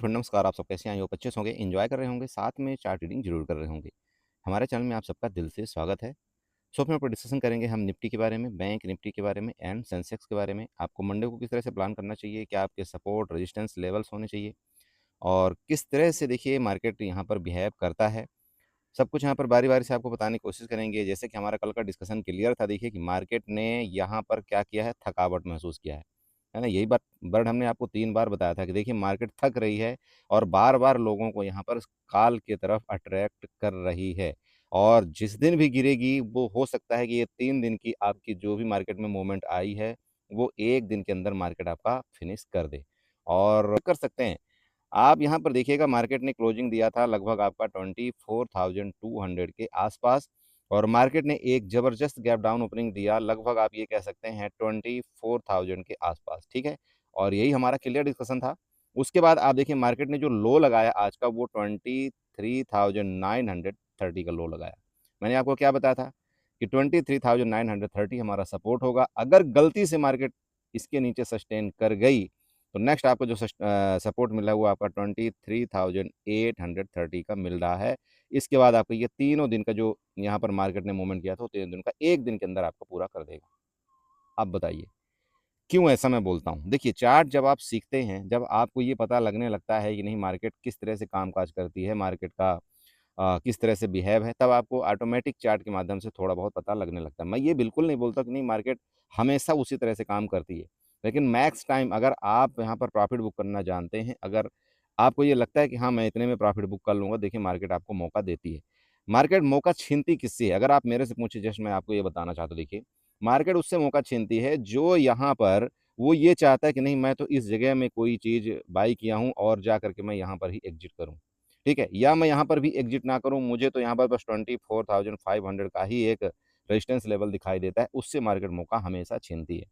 नमस्कार, आप सब कैसे हैं? आई होप अच्छे से होंगे, एन्जॉय कर रहे होंगे, साथ में चार्ट रीडिंग ज़रूर कर रहे होंगे। हमारे चैनल में आप सबका दिल से स्वागत है। सो अपने ऊपर डिस्कशन करेंगे हम निफ्टी के बारे में, बैंक निफ्टी के बारे में एंड सेंसेक्स के बारे में। आपको मंडे को किस तरह से प्लान करना चाहिए, क्या आपके सपोर्ट, रेजिस्टेंस लेवल्स होने चाहिए और किस तरह से देखिए मार्केट यहाँ पर बिहेव करता है। सब कुछ यहाँ पर बारी-बारी से आपको बताने की कोशिश करेंगे। जैसे कि हमारा कल का डिस्कशन क्लियर था देखिए कि मार्केट ने यहाँ पर क्या किया है, थकावट महसूस किया है ना? यही बात वर्ड हमने आपको 3 बार बताया था कि देखिए मार्केट थक रही है और बार-बार लोगों को यहाँ पर कॉल की तरफ अट्रैक्ट कर रही है और जिस दिन भी गिरेगी वो हो सकता है कि ये 3 दिन की आपकी जो भी मार्केट में मूवमेंट आई है, वो 1 दिन के अंदर मार्केट आपका फिनिश कर दे और कर सकते हैं। आप यहाँ पर देखिएगा मार्केट ने क्लोजिंग दिया था लगभग आपका 24,200 के आसपास और मार्केट ने एक ज़बरदस्त गैप डाउन ओपनिंग दिया लगभग आप ये कह सकते हैं 24,000 के आसपास, ठीक है? और यही हमारा क्लियर डिस्कशन था। उसके बाद आप देखिए मार्केट ने जो लो लगाया आज का वो 23,930 का लो लगाया। मैंने आपको क्या बताया था कि 23,930 हमारा सपोर्ट होगा। अगर गलती से मार्केट इसके नीचे सस्टेन कर गई तो नेक्स्ट आपको जो सपोर्ट मिला है वो आपका 23,830 का मिल रहा है। इसके बाद आपको ये तीनों दिन का जो यहाँ पर मार्केट ने मूवमेंट किया था, वो तीनों दिन का 1 दिन के अंदर आपको पूरा कर देगा। अब बताइए, क्यों ऐसा मैं बोलता हूँ? देखिए चार्ट जब आप सीखते हैं, जब आपको ये पता लगने लगता है कि नहीं मार्केट किस तरह से काम-काज करती है, मार्केट का किस तरह से बिहेव है, तब आपको ऑटोमेटिक चार्ट के माध्यम से थोड़ा बहुत पता लगने लगता है। मैं ये बिल्कुल नहीं बोलता कि नहीं मार्केट हमेशा उसी तरह से काम करती है। लेकिन मैक्स टाइम अगर आप यहाँ पर प्रॉफ़िट बुक करना जानते हैं, अगर आपको ये लगता है कि हाँ, मैं इतने में प्रॉफ़िट बुक कर लूँगा, देखिए मार्केट आपको मौका देती है। मार्केट मौका छीनती किससे है? अगर आप मेरे से पूछे जस्ट मैं आपको ये बताना चाहता हूँ देखिए, मार्केट उससे मौका छीनती है जो यहाँ पर वो ये चाहता है कि नहीं मैं तो इस जगह में कोई चीज़ बाय किया हूँ और जा कर के मैं यहाँ पर ही एग्ज़िट करूँ। ठीक है? या मैं यहाँ पर भी एग्ज़िट ना करूँ, मुझे तो यहाँ पर बस 24,500 का ही एक रेजिस्टेंस लेवल दिखाई देता है, उससे मार्केट मौका हमेशा छीनती है।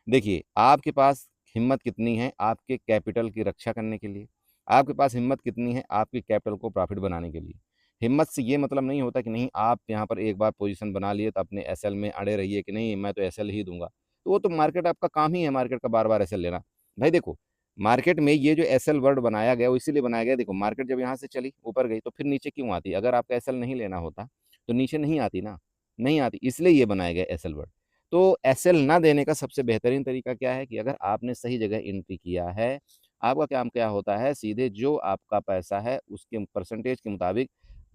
देखिए, आपके पास हिम्मत कितनी है आपके कैपिटल की रक्षा करने के लिए? आपके पास हिम्मत कितनी है आपके कैपिटल को प्रॉफ़िट बनाने के लिए? हिम्मत से ये मतलब नहीं होता कि नहीं आप यहाँ पर एक बार पोज़ीशन बना लिए तो अपने एसएल में अड़े रहिए कि नहीं मैं तो एसएल ही दूँगा। तो वो तो मार्केट आपका काम ही है मार्केट का बार-बार एसएल लेना। भाई देखो, मार्केट में ये जो एसएल वर्ड बनाया गया वो इसीलिए बनाया गया देखो मार्केट जब यहाँ से चली, ऊपर गई तो फिर नीचे क्यों आती? अगर आपको एसएल नहीं लेना होता, तो नीचे नहीं आती ना, नहीं आती इसलिए ये बनाया गया एसएल वर्ड। तो एसएल ना देने का सबसे बेहतरीन तरीका क्या है कि अगर आपने सही जगह एंट्री किया है, आपका काम क्या होता है सीधे जो आपका पैसा है उसके परसेंटेज के मुताबिक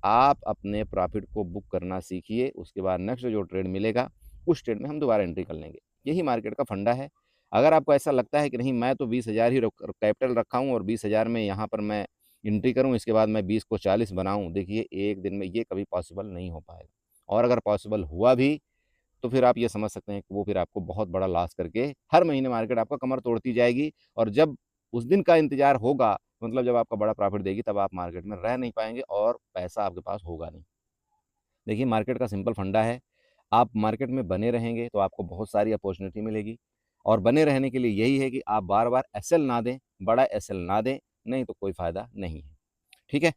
आप अपने प्रॉफ़िट को बुक करना सीखिए, उसके बाद नेक्स्ट जो ट्रेड मिलेगा, उस ट्रेड में हम दोबारा एंट्री कर लेंगे। यही मार्केट का फंडा है। अगर आपको ऐसा लगता है कि नहीं मैं तो 20,000 ही कैपिटल रखा हूँ और 20,000 में यहाँ पर मैं एंट्री करूँ, इसके बाद मैं 20 को 40 बनाऊँ, देखिए 1 दिन में ये कभी पॉसिबल नहीं हो पाएगा। और अगर पॉसिबल हुआ भी तो फिर आप ये समझ सकते हैं कि वो फिर आपको बहुत बड़ा लॉस करके हर महीने मार्केट आपका कमर तोड़ती जाएगी और जब उस दिन का इंतज़ार होगा, मतलब जब आपका बड़ा प्रॉफ़िट देगी, तब आप मार्केट में रह नहीं पाएँगे और पैसा आपके पास होगा नहीं। देखिए, मार्केट का सिंपल फंडा है, आप मार्केट में बने रहेंगे, तो आपको बहुत सारी अपॉर्च्युनिटी मिलेगी और बने रहने के लिए यही है कि आप बार-बार एसएल ना दें, बड़ा एसएल ना दें, नहीं तो कोई फ़ायदा नहीं है। ठीक है?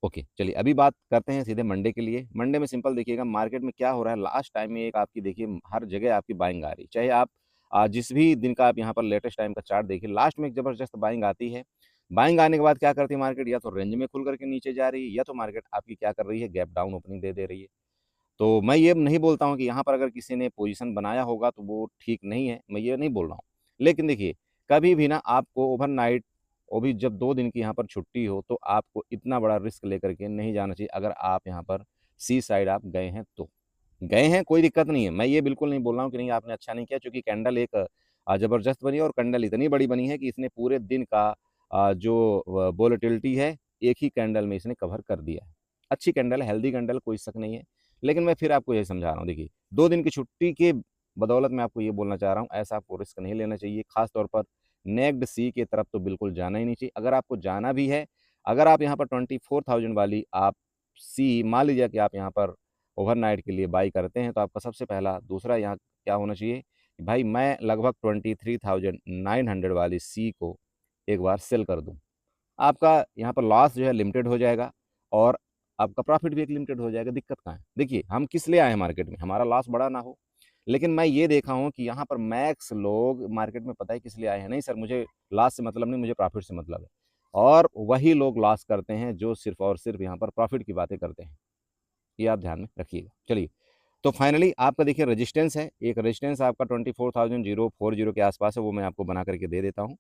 ओके, चलिए अभी बात करते हैं सीधे मंडे के लिए। मंडे में सिंपल देखिएगा मार्केट में क्या हो रहा है लास्ट टाइम में एक आपकी देखिए हर जगह आपकी बाइंग आ रही है। चाहे आप जिस भी दिन का आप यहाँ पर लेटेस्ट टाइम का चार्ट देखिए लास्ट में एक ज़बरदस्त बाइंग आती है। बाइंग आने के बाद क्या करती है मार्केट या तो रेंज में खुल कर के नीचे जा रही है या तो मार्केट आपकी क्या कर रही है गैप डाउन ओपनिंग दे दे रही है। तो मैं ये नहीं बोलता हूँ कि यहाँ पर अगर किसी ने पोज़ीशन बनाया होगा तो वो ठीक नहीं है, मैं ये नहीं बोल रहा हूँ। लेकिन देखिए, कभी भी ना आपको ओवरनाइट वो भी जब 2 दिन की यहाँ पर छुट्टी हो, तो आपको इतना बड़ा रिस्क लेकर के नहीं जाना चाहिए अगर आप यहाँ पर सी साइड आप गए हैं तो। गए हैं कोई दिक्कत नहीं है, मैं ये बिल्कुल नहीं बोल रहा हूँ कि नहीं आपने अच्छा नहीं किया क्योंकि कैंडल एक ज़बरदस्त बनी और कैंडल इतनी बड़ी बनी है कि इसने पूरे दिन का जो वोलेटिलिटी है, एक ही कैंडल में इसने कवर कर दिया है। अच्छी कैंडल है, हेल्दी कैंडल कोई शक नहीं है। लेकिन मैं फिर आपको यही समझा रहा हूँ देखिए, 2 दिन की छुट्टी के बदौलत मैं आपको ये बोलना चाह रहा हूँ, ऐसा आपको रिस्क नहीं लेना चाहिए, ख़ास तौर पर नेक्ड सी की तरफ तो बिल्कुल जाना ही नहीं चाहिए। अगर आपको जाना भी है, अगर आप यहाँ पर 24,000 वाली आप सी मान लीजिए कि आप यहाँ पर ओवरनाइट के लिए बाय करते हैं, तो आपका सबसे पहला दूसरा यहाँ क्या होना चाहिए कि भाई मैं लगभग 23,900 वाली सी को एक बार सेल कर दूँ। आपका यहाँ पर लॉस जो है लिमिटेड हो जाएगा और आपका प्रॉफ़िट भी एक लिमिटेड हो जाएगा, दिक्कत कहाँ है? देखिए, हम किस लिए आए हैं मार्केट में? हमारा लॉस बड़ा ना हो। लेकिन मैं ये देखा हूँ कि यहाँ पर मैक्स लोग मार्केट में पता है किस लिए आए हैं? नहीं सर मुझे लॉस से मतलब नहीं, मुझे प्रॉफ़िट से मतलब है। और वही लोग लॉस करते हैं जो सिर्फ और सिर्फ यहाँ पर प्रॉफिट की बातें करते हैं। ये आप ध्यान में रखिएगा। चलिए, तो फाइनली आपका देखिए रेजिस्टेंस है, एक रेजिस्टेंस आपका 24,040 के आसपास है, वो मैं आपको बना करके दे देता हूँ।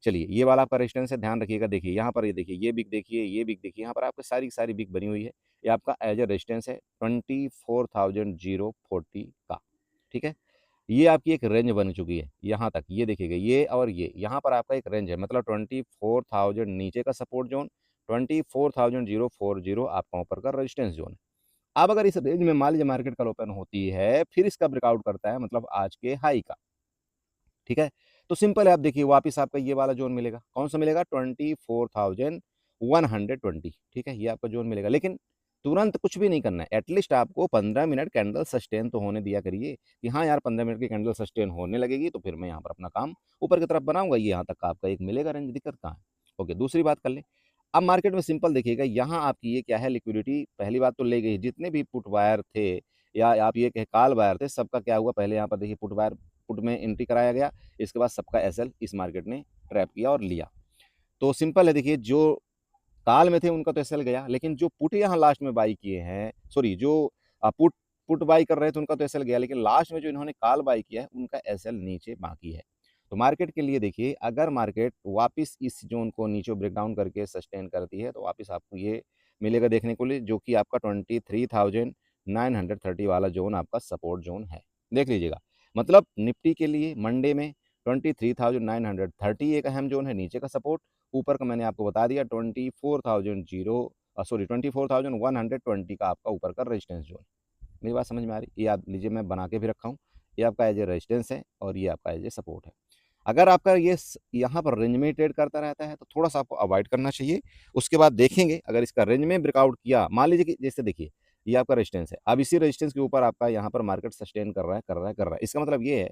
चलिए, ये वाला आपका रेजिस्टेंस है, ध्यान रखिएगा। देखिए यहाँ पर, ये देखिए, ये बिग देखिए, ये बिग देखिए, यहाँ पर आपको सारी की सारी बिग बनी हुई है। ये आपका एज ए रेजिस्टेंस है 24,040 का, ठीक है। ये आपकी एक रेंज बन चुकी है यहाँ तक, ये देखिएगा, ये और ये यहाँ पर आपका एक रेंज है, मतलब 24,000 नीचे का सपोर्ट जोन, 24,040 आपका ऊपर का रेजिस्टेंस जोन है। अब अगर इस रेंज में मान लीजिए मार्केट कल ओपन होती है, फिर इसका ब्रेकआउट करता है, मतलब आज के हाई का, ठीक है। तो सिंपल है, आप देखिए वापस आपका ये वाला जोन मिलेगा, कौन सा मिलेगा, 24,120, ठीक है, ये आपका जोन मिलेगा। लेकिन तुरंत कुछ भी नहीं करना है, एटलीस्ट आपको 15 मिनट कैंडल सस्टेन तो होने दिया करिए कि हाँ यार 15 मिनट की कैंडल सस्टेन होने लगेगी तो फिर मैं यहाँ पर अपना काम ऊपर की तरफ बनाऊंगा, ये यहाँ तक का आपका एक मिलेगा रेंज, दिक्कत कहाँ है। ओके, दूसरी बात कर ले। अब मार्केट में सिंपल देखिएगा, यहाँ आपकी ये क्या है, लिक्विडिटी पहली बात तो ले गई, जितने भी पुट वायर थे या आप ये कहे कॉल वायर थे, सबका क्या हुआ, पहले यहाँ पर देखिए पुट वायर, पुट में एंट्री कराया गया, इसके बाद सबका एसएल इस मार्केट ने ट्रैप किया और लिया। तो सिंपल है, देखिए जो काल में थे उनका तो एसएल गया, लेकिन जो पुट यहाँ लास्ट में बाई किए हैं, सॉरी जो पुट पुट बाई कर रहे थे उनका तो एसएल गया, लेकिन लास्ट में जो इन्होंने काल बाई किया है उनका एसएल नीचे बाकी है। तो मार्केट के लिए देखिए, अगर मार्केट वापस इस जोन को नीचे ब्रेकडाउन करके सस्टेन करती है तो वापस आपको ये मिलेगा देखने को लिए, जो कि आपका 23,930 वाला जोन आपका सपोर्ट जोन है, देख लीजिएगा। मतलब निफ्टी के लिए मंडे में 23,930 एक अहम जोन है नीचे का सपोर्ट, ऊपर का मैंने आपको बता दिया 24,120 का आपका ऊपर का रेजिस्टेंस जोन। मेरी बात समझ में आ रही, ये आप लीजिए, मैं बना के भी रखा हूँ, ये आपका एज ए रेजिस्टेंस है और ये आपका एज ए सपोर्ट है। अगर आपका ये यहाँ पर रेंज में ट्रेड करता रहता है तो थोड़ा सा आपको अवॉइड करना चाहिए। उसके बाद देखेंगे अगर इसका रेंज में ब्रेकआउट किया, मान लीजिए कि जैसे देखिए ये आपका रेजिस्टेंस है, अब इसी रेजिस्टेंस के ऊपर आपका यहाँ पर मार्केट सस्टेन कर रहा है, कर रहा है, कर रहा है, इसका मतलब ये है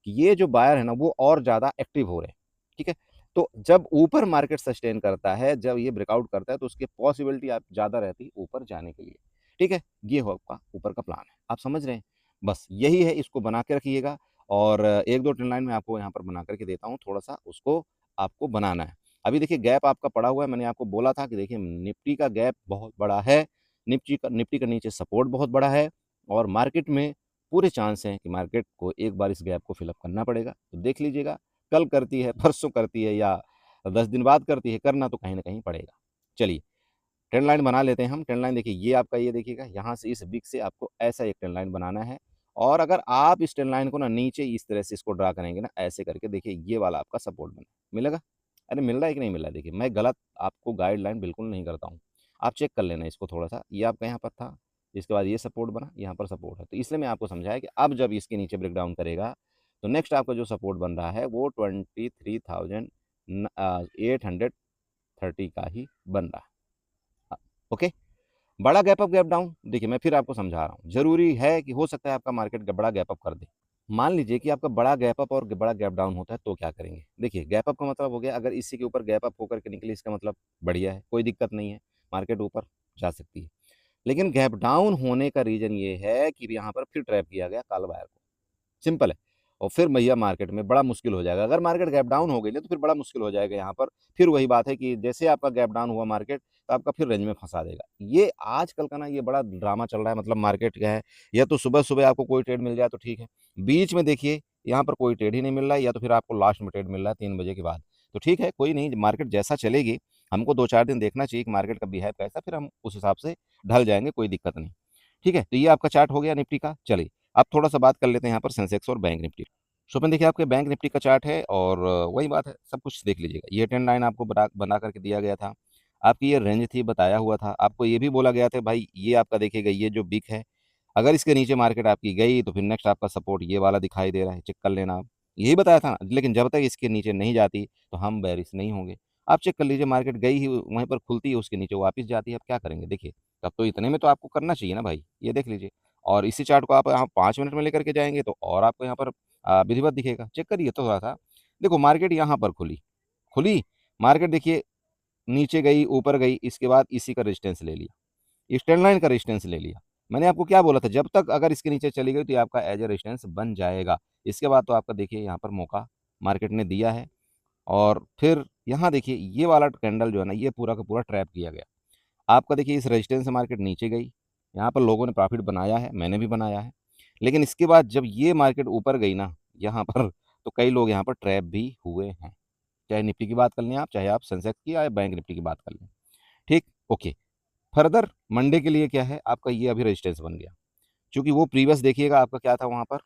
कि ये जो बायर है ना वो और ज़्यादा एक्टिव हो रहे हैं, ठीक है। तो जब ऊपर मार्केट सस्टेन करता है, जब ये ब्रेकआउट करता है तो उसकी पॉसिबिलिटी आप ज़्यादा रहती है ऊपर जाने के लिए, ठीक है। ये हो आपका ऊपर का प्लान है, आप समझ रहे हैं, बस यही है, इसको बना के रखिएगा। और एक दो ट्रेंड लाइन में आपको यहाँ पर बना करके देता हूँ, थोड़ा सा उसको आपको बनाना है। अभी देखिए गैप आपका पड़ा हुआ है, मैंने आपको बोला था कि देखिए निफ्टी का गैप बहुत बड़ा है, निफ्टी का नीचे सपोर्ट बहुत बड़ा है, और मार्केट में पूरे चांस हैं कि मार्केट को एक बार इस गैप को फिलअप करना पड़ेगा। तो देख लीजिएगा, कल करती है, परसों करती है, या 10 दिन बाद करती है, करना तो कहीं ना कहीं पड़ेगा। चलिए, ट्रेंड लाइन बना लेते हैं हम। ट्रेंड लाइन देखिए, ये आपका, ये देखिएगा यहाँ से इस बिग से आपको ऐसा एक ट्रेंड लाइन बनाना है, और अगर आप इस ट्रेंड लाइन को ना नीचे इस तरह से इसको ड्रा करेंगे ना, ऐसे करके देखिए ये वाला आपका सपोर्ट बना मिलेगा। अरे मिल रहा है कि नहीं मिल रहा है, देखिए मैं गलत आपको गाइडलाइन बिल्कुल नहीं करता हूँ, आप चेक कर लेना इसको थोड़ा सा। ये आपका यहाँ पर था, इसके बाद ये सपोर्ट बना, यहाँ पर सपोर्ट है, तो इसलिए मैं आपको समझाया कि अब जब इसके नीचे ब्रेकडाउन करेगा तो नेक्स्ट आपका जो सपोर्ट बन रहा है वो 23,830 का ही बन रहा है। ओके, बड़ा गैप अप गैप डाउन, देखिए मैं फिर आपको समझा रहा हूँ, जरूरी है कि हो सकता है आपका मार्केट बड़ा गैप अप कर दे। मान लीजिए कि आपका बड़ा गैप अप और बड़ा गैप डाउन होता है तो क्या करेंगे। देखिए गैप अप का मतलब हो गया, अगर इसी के ऊपर गैप अप होकर के निकले, इसका मतलब बढ़िया है, कोई दिक्कत नहीं है, मार्केट ऊपर जा सकती है। लेकिन गैप डाउन होने का रीजन ये है कि यहाँ पर फिर ट्रैप किया गया काला बायर को, सिंपल है। और फिर भैया मार्केट में बड़ा मुश्किल हो जाएगा, अगर मार्केट गैप डाउन हो गई ना तो फिर बड़ा मुश्किल हो जाएगा यहाँ पर। फिर वही बात है कि जैसे आपका गैप डाउन हुआ मार्केट, तो आपका फिर रेंज में फंसा देगा। ये आजकल का ना ये बड़ा ड्रामा चल रहा है, मतलब मार्केट क्या है, या तो सुबह सुबह आपको कोई ट्रेड मिल जाए तो ठीक है, बीच में देखिए यहाँ पर कोई ट्रेड ही नहीं मिल रहा है, या तो फिर आपको लास्ट में ट्रेड मिल रहा है 3 बजे के बाद, तो ठीक है, कोई नहीं, मार्केट जैसा चलेगी हमको 2-4 दिन देखना चाहिए कि मार्केट का बिहेव कैसा, फिर हम उस हिसाब से ढल जाएंगे, कोई दिक्कत नहीं, ठीक है। तो ये आपका चार्ट हो गया निफ्टी का। चलिए अब थोड़ा सा बात कर लेते हैं यहाँ पर सेंसेक्स और बैंक निफ्टी। सो अपन देखिए आपके बैंक निफ्टी का चार्ट है, और वही बात है, सब कुछ देख लीजिएगा। ये ट्रेंड लाइन आपको बना करके दिया गया था, आपकी ये रेंज थी, बताया हुआ था आपको, ये भी बोला गया था भाई ये आपका देखिएगा, ये जो बिग है, अगर इसके नीचे मार्केट आपकी गई तो फिर नेक्स्ट आपका सपोर्ट ये वाला दिखाई दे रहा है, चेक कर लेना आप, यही बताया था ना। लेकिन जब तक इसके नीचे नहीं जाती तो हम बेरिश नहीं होंगे। आप चेक कर लीजिए, मार्केट गई ही वहीं पर खुलती है, उसके नीचे वापस जाती है, अब क्या करेंगे देखिए। तब तो इतने में तो आपको करना चाहिए ना भाई, ये देख लीजिए। और इसी चार्ट को आप यहाँ 5 मिनट में लेकर के जाएंगे तो और आपको यहाँ पर विधिवत दिखेगा, चेक करिए तो थोड़ा सा। देखो मार्केट यहाँ पर खुली खुली मार्केट देखिए, नीचे गई ऊपर गई, इसके बाद इसी का रेजिस्टेंस ले लिया, इस ट्रेंड लाइन का रेजिस्टेंस ले लिया। मैंने आपको क्या बोला था, जब तक अगर इसके नीचे चली गई तो ये आपका एज ए रेजिस्टेंस बन जाएगा। इसके बाद तो आपका देखिए यहाँ पर मौका मार्केट ने दिया है, और फिर यहाँ देखिए ये वाला कैंडल जो है ना, ये पूरा का पूरा ट्रैप किया गया। आपका देखिए इस रेजिस्टेंस से मार्केट नीचे गई, यहाँ पर लोगों ने प्रॉफिट बनाया है, मैंने भी बनाया है। लेकिन इसके बाद जब ये मार्केट ऊपर गई ना यहाँ पर, तो कई लोग यहाँ पर ट्रैप भी हुए हैं। चाहे निफ्टी की बात कर लें आप, चाहे आप सेंसेक्स की या बैंक निफ्टी की बात कर लें। ठीक, ओके। फर्दर मंडे के लिए क्या है आपका, ये अभी रेजिस्टेंस बन गया। क्योंकि वो प्रीवियस देखिएगा आपका क्या था, वहाँ पर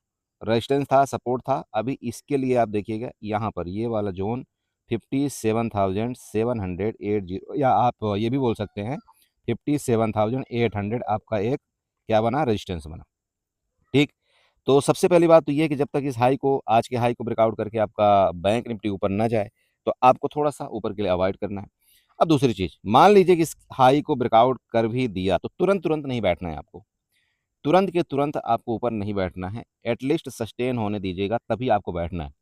रेजिस्टेंस था, सपोर्ट था। अभी इसके लिए आप देखिएगा यहाँ पर ये वाला जोन 57,780, या आप ये भी बोल सकते हैं 57,800 आपका एक क्या बना, रेजिस्टेंस बना। ठीक, तो सबसे पहली बात तो ये है कि जब तक इस हाई को, आज के हाई को ब्रेकआउट करके आपका बैंक निफ्टी ऊपर ना जाए, तो आपको थोड़ा सा ऊपर के लिए अवॉइड करना है। अब दूसरी चीज, मान लीजिए कि इस हाई को ब्रेकआउट कर भी दिया, तो तुरंत तुरंत नहीं बैठना है आपको, तुरंत के तुरंत आपको ऊपर नहीं बैठना है, एटलीस्ट सस्टेन होने दीजिएगा तभी आपको बैठना है।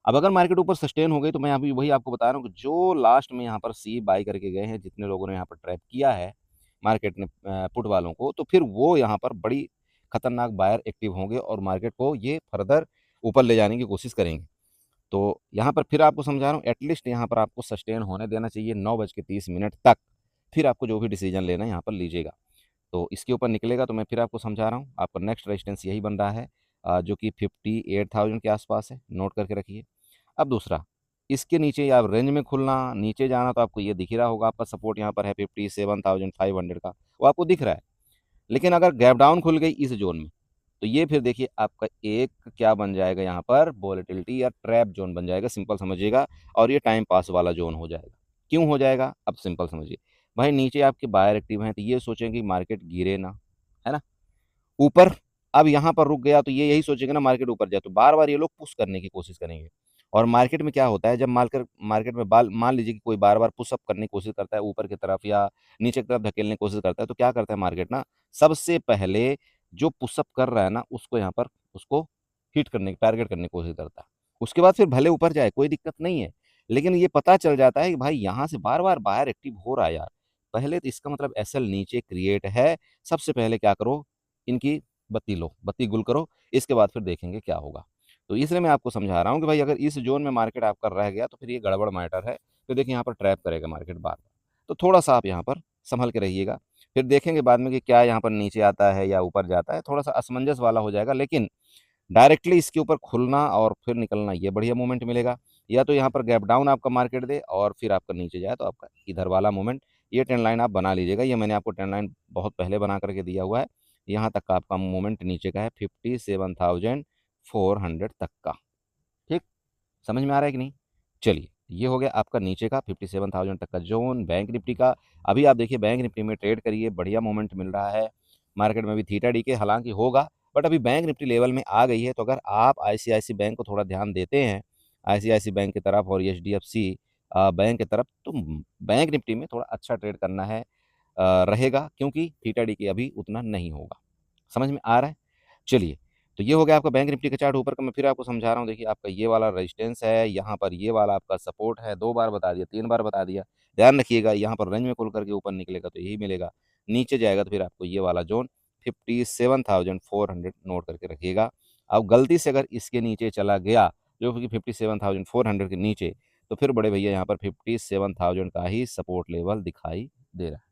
अब अगर मार्केट ऊपर सस्टेन हो गई, तो मैं अभी वही आपको बता रहा हूँ कि जो लास्ट में यहाँ पर सी बाई करके गए हैं, जितने लोगों ने यहाँ पर ट्रैप किया है मार्केट ने पुट वालों को, तो फिर वो यहाँ पर बड़ी खतरनाक बायर एक्टिव होंगे और मार्केट को ये फर्दर ऊपर ले जाने की कोशिश करेंगे। तो यहाँ पर फिर आपको समझा रहा हूँ, एटलीस्ट यहाँ पर आपको सस्टेन होने देना चाहिए 9:30 तक, फिर आपको जो भी डिसीजन लेना है यहाँ पर लीजिएगा। तो इसके ऊपर निकलेगा तो मैं फिर आपको समझा रहा हूँ, आपका नेक्स्ट रेजिस्टेंस यही बन रहा है, जो कि 58,000 के आसपास है, नोट करके रखिए। अब दूसरा, इसके नीचे आप रेंज में खुलना, नीचे जाना, तो आपको ये दिख ही रहा होगा, आपका सपोर्ट यहाँ पर है 57,500 का, वो आपको दिख रहा है। लेकिन अगर गैप डाउन खुल गई इस जोन में, तो ये फिर देखिए आपका एक क्या बन जाएगा, यहाँ पर वोलेटिलिटी या ट्रैप जोन बन जाएगा, सिंपल समझिएगा। और ये टाइम पास वाला जोन हो जाएगा। क्यों हो जाएगा, अब सिंपल समझिए। भाई नीचे आपके बायर एक्टिव हैं, तो ये सोचेंगे कि मार्केट गिरे ना, है ना, ऊपर। अब यहाँ पर रुक गया, तो ये यही सोचेंगे ना मार्केट ऊपर जाए, तो बार बार ये लोग पुश करने की कोशिश करेंगे। और मार्केट में क्या होता है, जब मार्केट मार्केट में बाल मान लीजिए कि कोई बार बार पुशअप करने की कोशिश करता है ऊपर की तरफ या नीचे की तरफ धकेलने की कोशिश करता है, तो क्या करता है मार्केट ना, सबसे पहले जो पुशअप कर रहा है ना, उसको यहाँ पर उसको हिट करने की, टारगेट करने की कोशिश करता है। उसके बाद फिर भले ऊपर जाए, कोई दिक्कत नहीं है। लेकिन ये पता चल जाता है कि भाई यहाँ से बार बार बाहर एक्टिव हो रहा है यार, पहले तो इसका मतलब एसएल नीचे क्रिएट है। सबसे पहले क्या करो, इनकी बत्ती लो, बत्ती गुल करो, इसके बाद फिर देखेंगे क्या होगा। तो इसलिए मैं आपको समझा रहा हूँ कि भाई अगर इस जोन में मार्केट आपका रह गया, तो फिर ये गड़बड़ मैटर है। तो देखिए यहाँ पर ट्रैप करेगा मार्केट बार बार, तो थोड़ा सा आप यहाँ पर संभल के रहिएगा। फिर देखेंगे बाद में कि क्या यहाँ पर नीचे आता है या ऊपर जाता है, थोड़ा सा असमंजस वाला हो जाएगा। लेकिन डायरेक्टली इसके ऊपर खुलना और फिर निकलना, ये बढ़िया मूवमेंट मिलेगा। या तो यहाँ पर गैप डाउन आपका मार्केट दे और फिर आपका नीचे जाए, तो आपका इधर वाला मूवमेंट, ये ट्रेंड लाइन आप बना लीजिएगा। ये मैंने आपको ट्रेंड लाइन बहुत पहले बना करके दिया हुआ है। यहाँ तक का आपका मूवमेंट नीचे का है 57,400 तक का। ठीक, समझ में आ रहा है कि नहीं। चलिए, ये हो गया आपका नीचे का 57,000 तक का जोन बैंक निफ्टी का। अभी आप देखिए बैंक निफ्टी में ट्रेड करिए, बढ़िया मोमेंट मिल रहा है मार्केट में भी। थीटा डी के हालांकि होगा, बट अभी बैंक निफ्टी लेवल में आ गई है। तो अगर आप आईसीआईसी बैंक को थोड़ा ध्यान देते हैं, आईसीआईसी बैंक की तरफ और एचडीएफसी बैंक की तरफ, तो बैंक निफ्टी में थोड़ा अच्छा ट्रेड करना है रहेगा, क्योंकि थीटा डी की अभी उतना नहीं होगा। समझ में आ रहा है। चलिए, तो ये हो गया आपका बैंक निफ्टी का चार्ट ऊपर का। मैं फिर आपको समझा रहा हूँ, देखिए आपका ये वाला रेजिस्टेंस है, यहाँ पर ये वाला आपका सपोर्ट है। 2 बार बता दिया, 3 बार बता दिया, ध्यान रखिएगा। यहाँ पर रेंज में खुल करके ऊपर निकलेगा तो यही मिलेगा, नीचे जाएगा तो फिर आपको ये वाला जोन 57,400 नोट करके रखिएगा। अब गलती से अगर इसके नीचे चला गया, जो कि 57,400 के नीचे, तो फिर बड़े भैया यहाँ पर 57,000 का ही सपोर्ट लेवल दिखाई दे रहा है।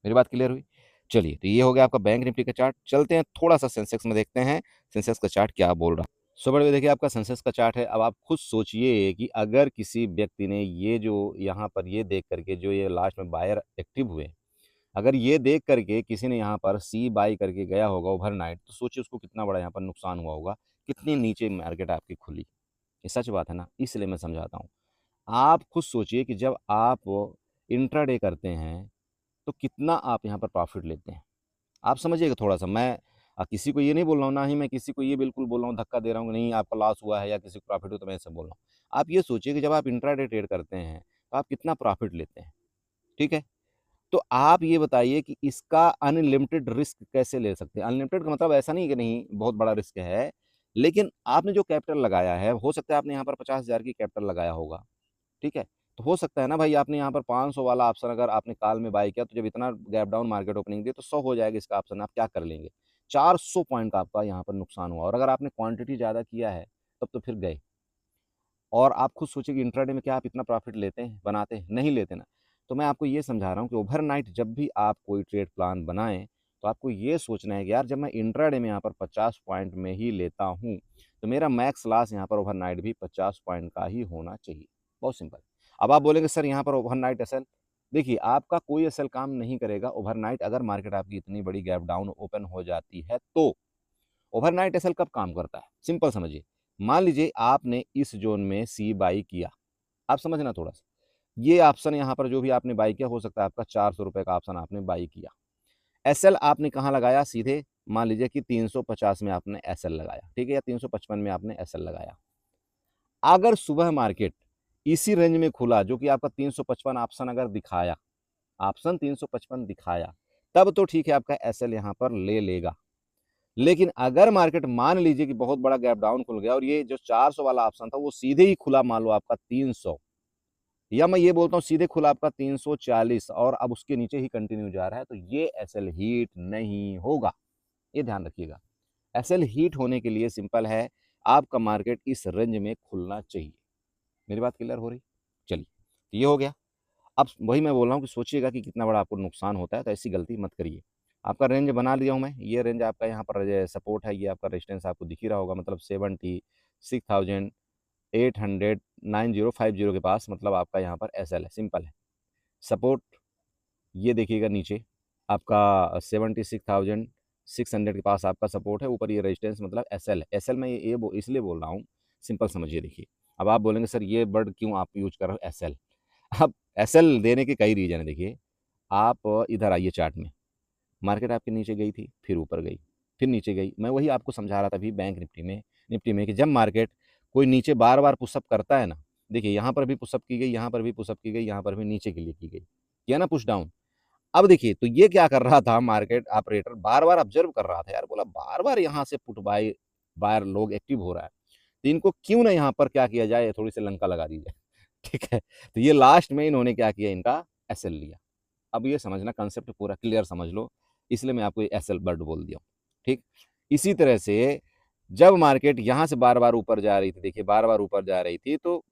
मेरी बात क्लियर हुई। चलिए, तो ये हो गया आपका बैंक निफ्टी का चार्ट। चलते हैं थोड़ा सा सेंसेक्स में, देखते हैं सेंसेक्स का चार्ट क्या बोल रहा है। सो बड़े देखिए आपका सेंसेक्स का चार्ट है। अब आप खुद सोचिए कि अगर किसी व्यक्ति ने ये जो यहाँ पर ये देख करके, जो ये लास्ट में बायर एक्टिव हुए, अगर ये देख करके किसी ने यहाँ पर सी बाई करके गया होगा ओवरनाइट, तो सोचिए उसको कितना बड़ा यहाँ पर नुकसान हुआ होगा, कितनी नीचे मार्केट आपकी खुली। ये सच बात है ना, इसलिए मैं समझाता हूँ। आप खुद सोचिए कि जब आप इंट्राडे करते हैं, तो कितना आप यहाँ पर प्रॉफिट लेते हैं। आप समझिएगा थोड़ा सा। मैं किसी को ये नहीं बोल रहा हूँ, ना ही मैं किसी को ये बिल्कुल बोल रहा हूँ, धक्का दे रहा हूँ कि नहीं आपका लॉस हुआ है या किसी को प्रॉफिट हुआ, तो मैं ऐसे बोल रहा हूँ। आप ये सोचिए कि जब आप इंट्राडे ट्रेड करते हैं, तो आप कितना प्रॉफिट लेते हैं। ठीक है, तो आप ये बताइए कि इसका अनलिमिटेड रिस्क कैसे ले सकते हैं। अनलिमिटेड का मतलब ऐसा नहीं कि नहीं बहुत बड़ा रिस्क है, लेकिन आपने जो कैपिटल लगाया है, हो सकता है आपने यहाँ पर 50,000 की कैपिटल लगाया होगा। ठीक है, तो हो सकता है ना भाई, आपने यहाँ पर 500 वाला ऑप्शन अगर आपने काल में बाय किया, तो जब इतना गैप डाउन मार्केट ओपनिंग दी, तो 100 हो जाएगा इसका ऑप्शन, आप क्या कर लेंगे। 400 पॉइंट का आपका यहाँ पर नुकसान हुआ। और अगर आपने क्वांटिटी ज़्यादा किया है, तब तो फिर गए। और आप खुद सोचिए कि इंट्राडे में क्या आप इतना प्रॉफिट लेते हैं, बनाते हैं? नहीं लेते ना। तो मैं आपको ये समझा रहा हूँ कि ओवरनाइट जब भी आप कोई ट्रेड प्लान बनाएँ, तो आपको ये सोचना है कि यार जब मैं इंट्राडे में यहाँ पर 50 पॉइंट में ही लेता हूँ, तो मेरा मैक्स लॉस यहाँ पर ओवरनाइट भी 50 पॉइंट का ही होना चाहिए। बहुत सिंपल। अब आप बोलेंगे सर यहाँ पर ओवरनाइट एसएल, देखिए आपका कोई एसएल काम नहीं करेगा ओवरनाइट। अगर मार्केट आपकी इतनी बड़ी गैप डाउन ओपन हो जाती है तो ओवरनाइट एसएल कब काम करता है? सिंपल समझिए। मान लीजिए आपने इस जोन में सी बाई किया, आप समझना थोड़ा सा, ये ऑप्शन यहाँ पर जो भी आपने बाई किया, हो सकता है आपका 400 रुपए का ऑप्शन आपने बाई किया। एसएल आपने कहाँ लगाया? सीधे मान लीजिए कि 350 में आपने एसएल लगाया, ठीक है, या 355 में आपने एसएल लगाया। अगर सुबह मार्केट इसी रेंज में खुला जो कि आपका 355 ऑप्शन अगर दिखाया, ऑप्शन 355 दिखाया, तब तो ठीक है, आपका एसएल यहाँ पर ले लेगा। लेकिन अगर मार्केट मान लीजिए कि बहुत बड़ा गैप डाउन खुल गया और ये जो 400 वाला ऑप्शन था वो सीधे ही खुला, मान लो आपका 300, या मैं ये बोलता हूँ सीधे खुला आपका 340 और अब उसके नीचे ही कंटिन्यू जा रहा है, तो ये एसएल हीट नहीं होगा। ये ध्यान रखिएगा। एसएल हीट होने के लिए सिंपल है, आपका मार्केट इस रेंज में खुलना चाहिए। मेरी बात क्लियर हो रही? चलिए, तो ये हो गया। अब वही मैं बोल रहा हूँ कि सोचिएगा कि कितना बड़ा आपको नुकसान होता है, तो ऐसी गलती मत करिए। आपका रेंज बना लिया हूँ मैं, ये रेंज आपका यहाँ पर सपोर्ट है, ये आपका रेजिस्टेंस आपको दिख ही रहा होगा, मतलब 76,890,50 के पास, मतलब आपका यहाँ पर एसएल है। सिंपल है। सपोर्ट ये देखिएगा नीचे आपका 76,600 के पास आपका सपोर्ट है, ऊपर ये रेजिस्टेंस मतलब एसएल है। एसएल में ये इसलिए बोल रहा हूँ, सिंपल समझिए। देखिए, अब आप बोलेंगे सर ये वर्ड क्यों आप यूज कर रहे हो एसएल? अब एसएल देने के कई रीजन है। देखिए, आप इधर आइए, चार्ट में मार्केट आपके नीचे गई थी, फिर ऊपर गई, फिर नीचे गई। मैं वही आपको समझा रहा था अभी बैंक निफ्टी में कि जब मार्केट कोई नीचे बार बार पुशअप करता है ना, देखिए यहाँ पर भी पुशअप की गई, यहाँ पर भी पुशअप की गई, यहाँ पर भी नीचे के लिए की गई, किया ना पुश डाउन। अब देखिए, तो ये क्या कर रहा था, मार्केट ऑपरेटर बार बार ऑब्जर्व कर रहा था, यार बोला बार बार यहाँ से पुट बायर लोग एक्टिव हो रहा है, तो इनको क्यों ना यहाँ पर क्या किया जाए, थोड़ी सी लंका लगा दी जाए। ठीक है, तो ये लास्ट में इन्होंने क्या किया, इनका एसएल लिया। अब ये समझना, कंसेप्ट पूरा क्लियर समझ लो, इसलिए मैं आपको एसएल वर्ड बोल दिया हूँ। ठीक, इसी तरह से जब मार्केट यहाँ से बार बार ऊपर जा रही थी, देखिए बार बार ऊपर जा रही थी, तो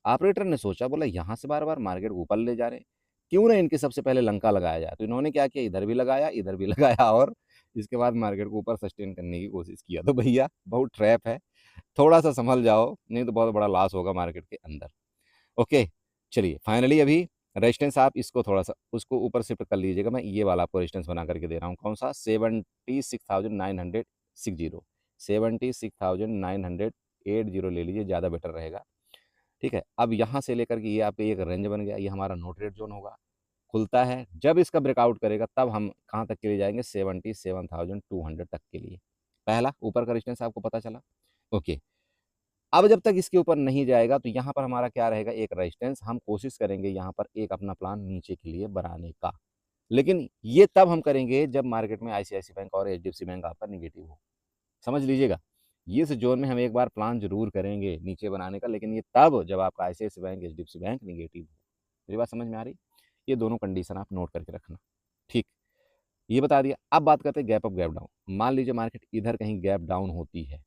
ऑपरेटर ने सोचा, बोला यहाँ से बार बार मार्केट ऊपर ले जा रहे हैं, क्यों ना इनके सबसे पहले लंका लगाया जाए। तो इन्होंने क्या किया, इधर भी लगाया, इधर भी लगाया, और इसके बाद मार्केट को ऊपर सस्टेन करने की कोशिश किया। तो भैया बहुत ट्रैप है, थोड़ा सा संभल जाओ, नहीं तो बहुत बड़ा लॉस होगा मार्केट के अंदर। ओके, चलिए, फाइनली अभी रेजिस्टेंस आप इसको थोड़ा सा उसको ऊपर शिफ्ट कर लीजिएगा। मैं ये वाला आपको रेजिस्टेंस बना करके दे रहा हूँ, कौन सा? 76,960, 76,980 ले लीजिए, ज़्यादा बेटर रहेगा। ठीक है, अब यहाँ से लेकर के ये आपके एक रेंज बन गया, ये हमारा नो ट्रेड जोन होगा। खुलता है, जब इसका ब्रेकआउट करेगा तब हम कहाँ तक के लिए जाएंगे? 77,200 तक के लिए। पहला ऊपर का रेजिस्टेंस आपको पता चला। ओके, अब जब तक इसके ऊपर नहीं जाएगा तो यहाँ पर हमारा क्या रहेगा? एक रेजिस्टेंस। हम कोशिश करेंगे यहाँ पर एक अपना प्लान नीचे के लिए बनाने का, लेकिन ये तब हम करेंगे जब मार्केट में आईसीआईसी बैंक और एचडीएफसी बैंक आपका निगेटिव हो। समझ लीजिएगा, ये इस जोन में हम एक बार प्लान जरूर करेंगे नीचे बनाने का, लेकिन ये तब जब आपका ICICI bank HDFC bank negative हो। मेरी बात समझ में आ रही? ये दोनों कंडीशन आप नोट करके रखना। ठीक, ये बता दिया। अब बात करते हैं गैप अप गैप डाउन। मान लीजिए मार्केट इधर कहीं गैप डाउन होती है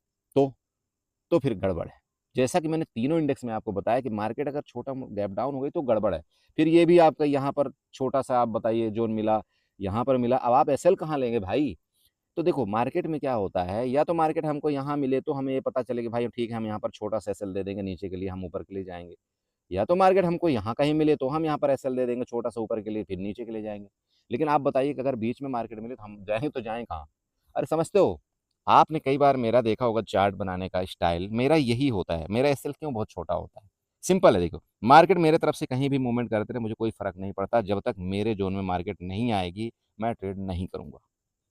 तो फिर गड़बड़ है। जैसा कि मैंने तीनों इंडेक्स में आपको बताया कि मार्केट अगर छोटा गैप डाउन हो गई तो गड़बड़ है। फिर ये भी आपका यहाँ पर छोटा सा आप बताइए जोन मिला, यहाँ पर मिला, अब आप एसएल कहाँ लेंगे भाई? तो देखो, मार्केट में क्या होता है, या तो मार्केट हमको यहाँ मिले तो हमें ये पता चले कि भाई ठीक है, हम यहाँ पर छोटा सा एसएल दे देंगे नीचे के लिए, हम ऊपर के लिए जाएंगे। या तो मार्केट हमको यहाँ कहीं मिले तो हम यहाँ पर एसएल दे देंगे छोटा सा ऊपर के लिए, फिर नीचे के लिए जाएंगे। लेकिन आप बताइए कि अगर बीच में मार्केट मिले तो जाएं कहाँ? अरे समझते हो, आपने कई बार मेरा देखा होगा चार्ट बनाने का स्टाइल, मेरा यही होता है। मेरा एसएल क्यों बहुत छोटा होता है? सिंपल है, देखो, मार्केट मेरे तरफ से कहीं भी मूवमेंट करते रहे, मुझे कोई फर्क नहीं पड़ता। जब तक मेरे जोन में मार्केट नहीं आएगी मैं ट्रेड नहीं करूंगा,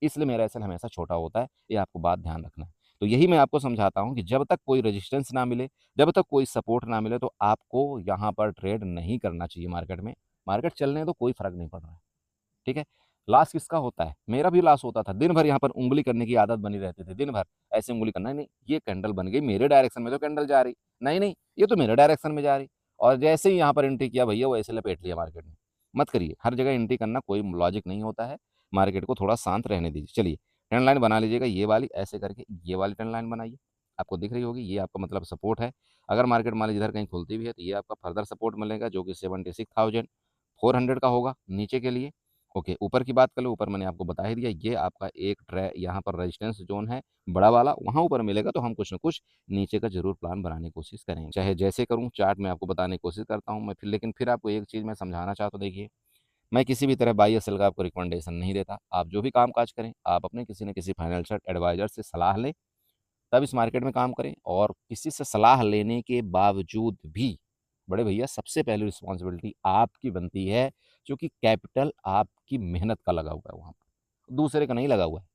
इसलिए मेरा एसएल हमेशा छोटा होता है। ये आपको बात ध्यान रखना है। तो यही मैं आपको समझाता हूँ कि जब तक कोई रेजिस्टेंस ना मिले, जब तक कोई सपोर्ट ना मिले, तो आपको यहाँ पर ट्रेड नहीं करना चाहिए मार्केट में। मार्केट चलने तो कोई फर्क नहीं पड़ रहा है। ठीक है, लॉस किसका होता है? मेरा भी लॉस होता था। दिन भर यहाँ पर उंगली करने की आदत बनी रहती थी, दिन भर ऐसे उंगली करना, नहीं ये कैंडल बन गई मेरे डायरेक्शन में, तो कैंडल जा रही, नहीं नहीं ये तो मेरे डायरेक्शन में जा रही, और जैसे ही यहाँ पर एंट्री किया भैया वो ऐसे लपेट लिया मार्केट में। मत करिए, हर जगह एंट्री करना कोई लॉजिक नहीं होता है। मार्केट को थोड़ा शांत रहने दीजिए। चलिए, ट्रेंड लाइन बना लीजिएगा, ये वाली ऐसे करके ये वाली ट्रेंड लाइन बनाइए, आपको दिख रही होगी, ये आपका मतलब सपोर्ट है। अगर मार्केट मान लीजिए इधर कहीं खुलती भी है तो ये आपका फर्दर सपोर्ट मिलेगा जो कि 76,400 का होगा नीचे के लिए। ओके, ऊपर की बात कर लो, ऊपर मैंने आपको बता ही दिया, ये आपका एक यहाँ पर रेजिस्टेंस जोन है बड़ा वाला, वहाँ ऊपर मिलेगा तो हम कुछ ना कुछ नीचे का जरूर प्लान बनाने की कोशिश करेंगे। चाहे जैसे करूँ चार्ट में आपको बताने की कोशिश करता हूँ मैं, फिर लेकिन फिर आपको एक चीज़ मैं समझाना चाहता हूँ। देखिए, मैं किसी भी तरह बाई या सेल का आपको रिकमेंडेशन नहीं देता। आप जो भी काम काज करें, आप अपने किसी न किसी फाइनेंशियल एडवाइजर से सलाह लें, तब इस मार्केट में काम करें। और किसी से सलाह लेने के बावजूद भी बड़े भैया सबसे पहली रिस्पॉन्सिबिलिटी आपकी बनती है, क्योंकि कैपिटल आपकी मेहनत का लगा हुआ है वहाँ पर, दूसरे का नहीं लगा हुआ है।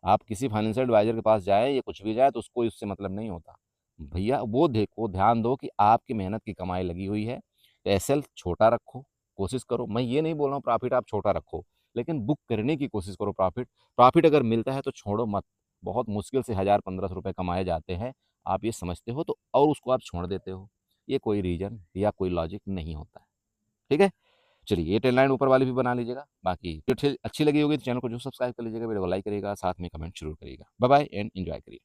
आप किसी फाइनेंशियल एडवाइजर के पास जाएँ या कुछ भी जाए तो उसको उससे मतलब नहीं होता। भैया वो देखो, ध्यान दो कि आपकी मेहनत की कमाई लगी हुई है। एसएल छोटा रखो, कोशिश करो। मैं ये नहीं बोल रहा हूँ प्रॉफिट आप छोटा रखो, लेकिन बुक करने की कोशिश करो प्रॉफिट। प्रॉफिट अगर मिलता है तो छोड़ो मत। बहुत मुश्किल से 1000-1500 रुपए कमाए जाते हैं, आप ये समझते हो तो, और उसको आप छोड़ देते हो। ये कोई रीज़न या कोई लॉजिक नहीं होता है। ठीक है? चलिए, ये टेल लाइन ऊपर वाली भी बना लीजिएगा। बाकी अच्छी लगी होगी तो चैनल को जो सब्सक्राइब कर लीजिएगा, वीडियो को लाइक करिएगा, साथ में कमेंट जरूर करिएगा। बाय बाय एंड एंजॉय करिए।